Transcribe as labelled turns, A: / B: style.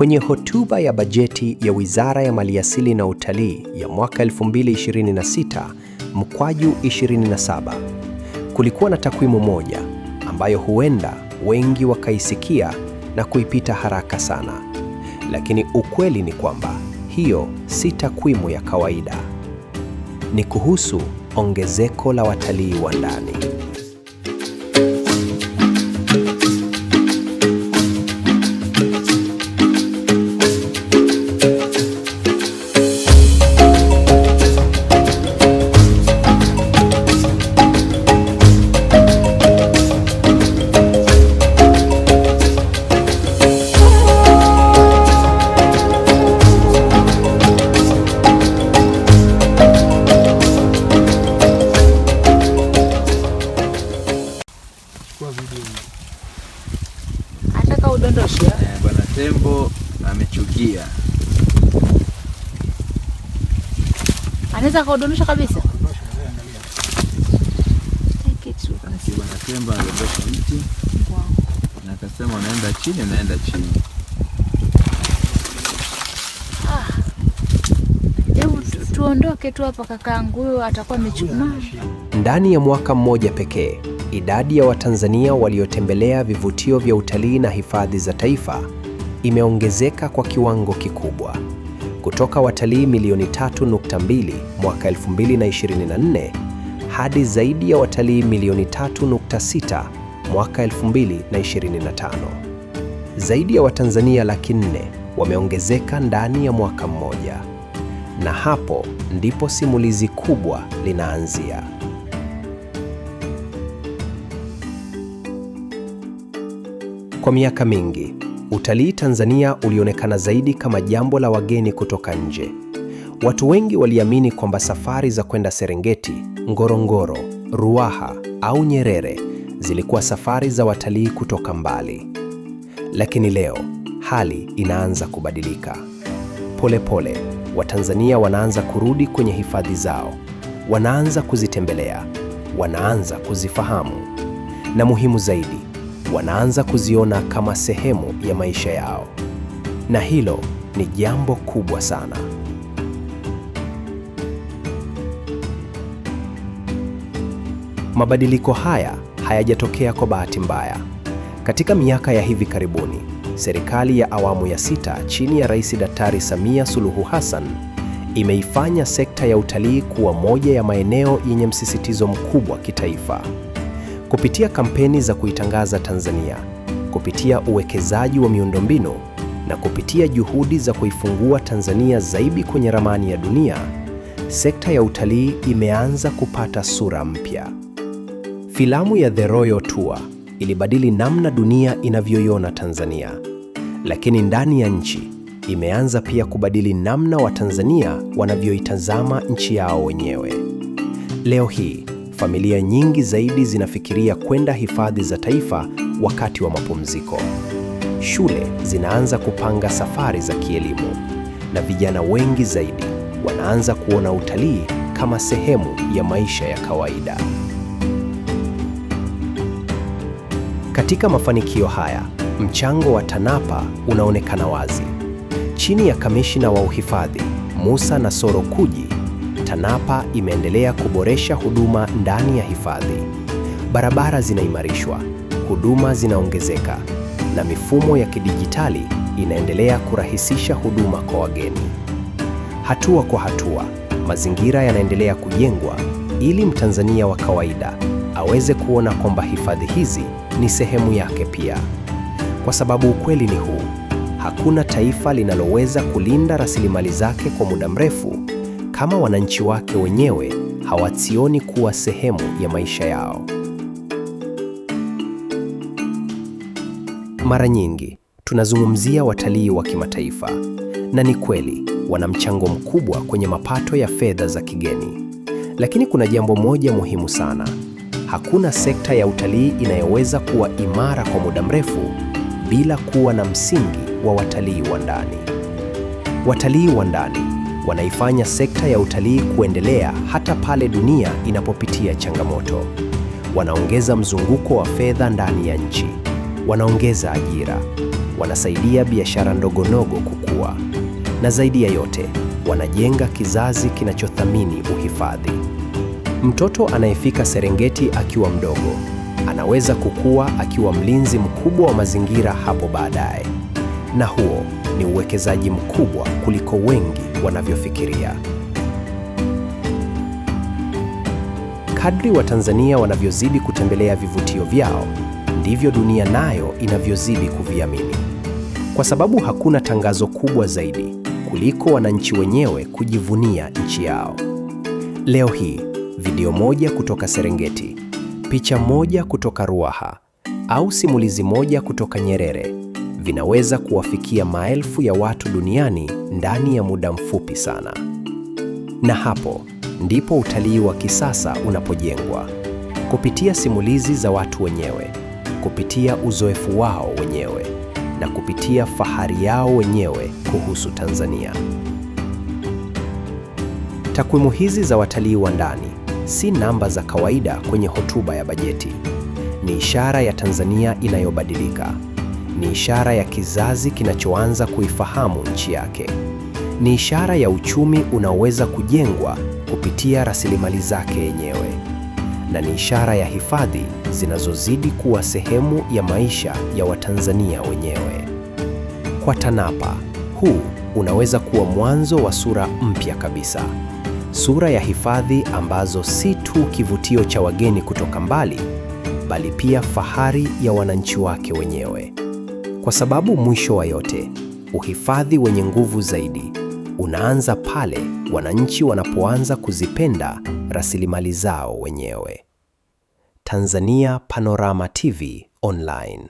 A: Kwenye hotuba ya bajeti ya Wizara ya Maliasili na Utalii ya mwaka 2026/27, kulikuwa na takwimu moja ambayo huenda wengi wakaisikia na kuipita haraka sana. Lakini ukweli ni kwamba hiyo si takwimu ya kawaida. Ni kuhusu ongezeko la watalii wa ndani.
B: Ataka udondoshe.
C: Bwana Tembo amechukia.
B: Anaweza kaudondosha kabisa.
C: Bwana Tembo alidondosha mti. Na akasema unaenda chini, unaenda chini.
B: Tuondoke tu hapa kakaangu, huyo atakuwa amechukua.
A: Ndani ya mwaka mmoja pekee, idadi ya Watanzania waliotembelea vivutio vya utalii na hifadhi za taifa imeongezeka kwa kiwango kikubwa. Kutoka watalii milioni 3.2 mwaka 2024 hadi zaidi ya watalii milioni 3.6 mwaka 2025. Zaidi ya Watanzania 400,000 wameongezeka ndani ya mwaka mmoja. Na hapo ndipo simulizi kubwa linaanzia. Kwa miaka mingi, utalii Tanzania ulionekana zaidi kama jambo la wageni kutoka nje. Watu wengi waliamini kwamba safari za kwenda Serengeti, Ngorongoro, Ruaha au Nyerere zilikuwa safari za watalii kutoka mbali. Lakini leo, hali inaanza kubadilika. Polepole, Watanzania wanaanza kurudi kwenye hifadhi zao, wanaanza kuzitembelea, wanaanza kuzifahamu, na muhimu zaidi, wanaanza kuziona kama sehemu ya maisha yao. Na hilo ni jambo kubwa sana. Mabadiliko haya hayajatokea kwa bahati mbaya. Katika miaka ya hivi karibuni, serikali ya awamu ya 6 chini ya Rais Daktari Samia Suluhu Hassan imeifanya sekta ya utalii kuwa moja ya maeneo yenye msisitizo mkubwa kitaifa. Kupitia kampeni za kuitangaza Tanzania, kupitia uwekezaji wa miundombinu na kupitia juhudi za kuifungua Tanzania zaidi kwenye ramani ya dunia, sekta ya utalii imeanza kupata sura mpya. Filamu ya The Royal Tour ilibadili namna dunia inavyoiona Tanzania, lakini ndani ya nchi imeanza pia kubadili namna Watanzania wanavyoitazama nchi yao wenyewe. Leo hii, familia nyingi zaidi zinafikiria kwenda hifadhi za taifa wakati wa mapumziko. Shule zinaanza kupanga safari za kielimu, na vijana wengi zaidi wanaanza kuona utalii kama sehemu ya maisha ya kawaida. Katika mafanikio haya, mchango wa TANAPA unaonekana wazi. Chini ya Kamishna wa Uhifadhi, Musa Nasoro Kuji, TANAPA imeendelea kuboresha huduma ndani ya hifadhi. Barabara zinaimarishwa, huduma zinaongezeka, na mifumo ya kidijitali inaendelea kurahisisha huduma kwa wageni. Hatua kwa hatua, mazingira yanaendelea kujengwa ili Mtanzania wa kawaida aweze kuona kwamba hifadhi hizi ni sehemu yake pia. Kwa sababu ukweli ni huu: hakuna taifa linaloweza kulinda rasilimali zake kwa muda mrefu kama wananchi wake wenyewe hawazioni kuwa sehemu ya maisha yao. Mara nyingi tunazungumzia watalii wa kimataifa, na ni kweli wana mchango mkubwa kwenye mapato ya fedha za kigeni. Lakini kuna jambo moja muhimu sana: hakuna sekta ya utalii inayoweza kuwa imara kwa muda mrefu bila kuwa na msingi wa watalii wa ndani. Watalii wa ndani wanaifanya sekta ya utalii kuendelea hata pale dunia inapopitia changamoto. Wanaongeza mzunguko wa fedha ndani ya nchi, wanaongeza ajira, wanasaidia biashara ndogondogo kukua, na zaidi ya yote, wanajenga kizazi kinachothamini uhifadhi. Mtoto anayefika Serengeti akiwa mdogo anaweza kukua akiwa mlinzi mkubwa wa mazingira hapo baadaye, na huo ni uwekezaji mkubwa kuliko wengi wanavyofikiria. Kadri Watanzania wanavyozidi kutembelea vivutio vyao, ndivyo dunia nayo inavyozidi kuviamini, kwa sababu hakuna tangazo kubwa zaidi kuliko wananchi wenyewe kujivunia nchi yao. Leo hii, video moja kutoka Serengeti, picha moja kutoka Ruaha, au simulizi moja kutoka Nyerere vinaweza kuwafikia maelfu ya watu duniani ndani ya muda mfupi sana. Na hapo ndipo utalii wa kisasa unapojengwa, kupitia simulizi za watu wenyewe, kupitia uzoefu wao wenyewe, na kupitia fahari yao wenyewe kuhusu Tanzania. Takwimu hizi za watalii wa ndani si namba za kawaida kwenye hotuba ya bajeti. Ni ishara ya Tanzania inayobadilika. Ni ishara ya kizazi kinachoanza kuifahamu nchi yake. Ni ishara ya uchumi unaoweza kujengwa kupitia rasilimali zake yenyewe. Na ni ishara ya hifadhi zinazozidi kuwa sehemu ya maisha ya Watanzania wenyewe. Kwa TANAPA, huu unaweza kuwa mwanzo wa sura mpya kabisa. Sura ya hifadhi ambazo si tu kivutio cha wageni kutoka mbali, bali pia fahari ya wananchi wake wenyewe. Kwa sababu mwisho wa yote, uhifadhi wenye nguvu zaidi unaanza pale wananchi wanapoanza kuzipenda rasilimali zao wenyewe. Tanzania Panorama TV Online.